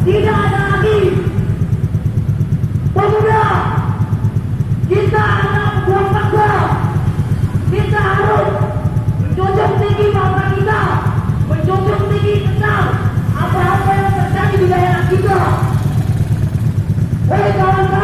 Tidak ada lagi pemuda. Kita anak buah bangsa. Kita harus menjunjung tinggi bangsa kita, menjunjung tinggi tentang apa-apa yang terjadi di daerah kita. Oleh kawan-kawan